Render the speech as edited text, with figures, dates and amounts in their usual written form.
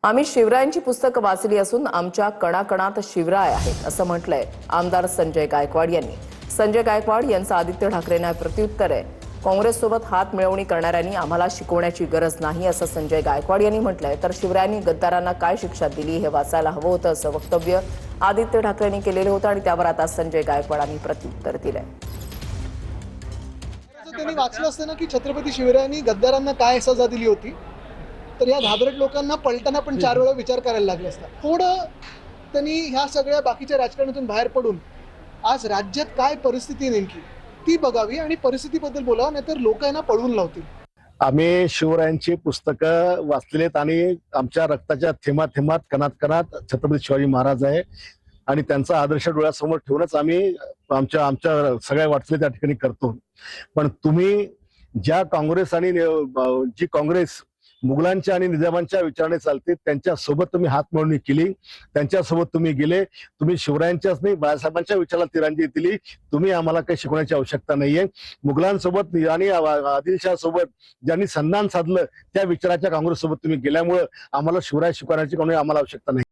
आम्ही शिवरायांची पुस्तकं वाचली असून आमच्या कणाकणात शिवराय आहेत असं म्हटलंय आमदार संजय गायकवाड यांनी। संजय गायकवाड यांचं आदित्य ठाकरेंना प्रत्युत्तर आहे। काँग्रेससोबत हात मिळवणी करणाऱ्यांनी आम्हाला शिकवण्याची गरज नाही असं संजय गायकवाड यांनी म्हटलंय। तर शिवरायांनी गद्दारांना काय शिक्षा दिली हे वाचायला हवं होतं असं वक्तव्य आदित्य ठाकरेंनी केलेलं होतं आणि त्यावर आता संजय गायकवाडांनी प्रत्युत्तर दिलंय। त्यांनी वाचलं असतं ना की छत्रपती शिवरायांनी गद्दारांना काय सजा दिली होती, तर या घाबरट लोकांना पलटाना पण 4 वेळा विचार करायला लागला असता। थोडं त्यांनी ह्या सगळ्या बाकीच्या राजकारणातून बाहेर पडून आज राज्यात काय परिस्थिती नेमकी ती बघावी आणि परिस्थितीबद्दल बोलावं, नाहीतर लोक यांना पळवून लावतील। आम्ही शिवरायांची पुस्तकं वाचलेत आणि आमच्या रक्ताच्या थेंबात थेंबात कणात कणात छत्रपती शिवाजी महाराज आहे आणि त्यांचा आदर्श डोळ्यासमोर ठेवूनच आम्ही आमच्या सगळ्या वाटचाली त्या ठिकाणी करतो। पण तुम्ही ज्या काँग्रेस आणि जी काँग्रेस मुघलांच्या आणि निजामांच्या विचाराने चालते त्यांच्यासोबत तुम्ही हातमिळवणी केली, त्यांच्यासोबत तुम्ही गेले, तुम्ही शिवरायांच्याच नाही बाळासाहेबांच्या विचाराला तिरंगी दिली। तुम्ही आम्हाला काही शिकवण्याची आवश्यकता नाहीये। मुघलांसोबत आणि आदिलशाह सोबत ज्यांनी संधान साधलं त्या विचाराच्या काँग्रेस सोबत तुम्ही गेल्यामुळे आम्हाला शिवराय शिकवण्याची कोणी आम्हाला आवश्यकता नाही।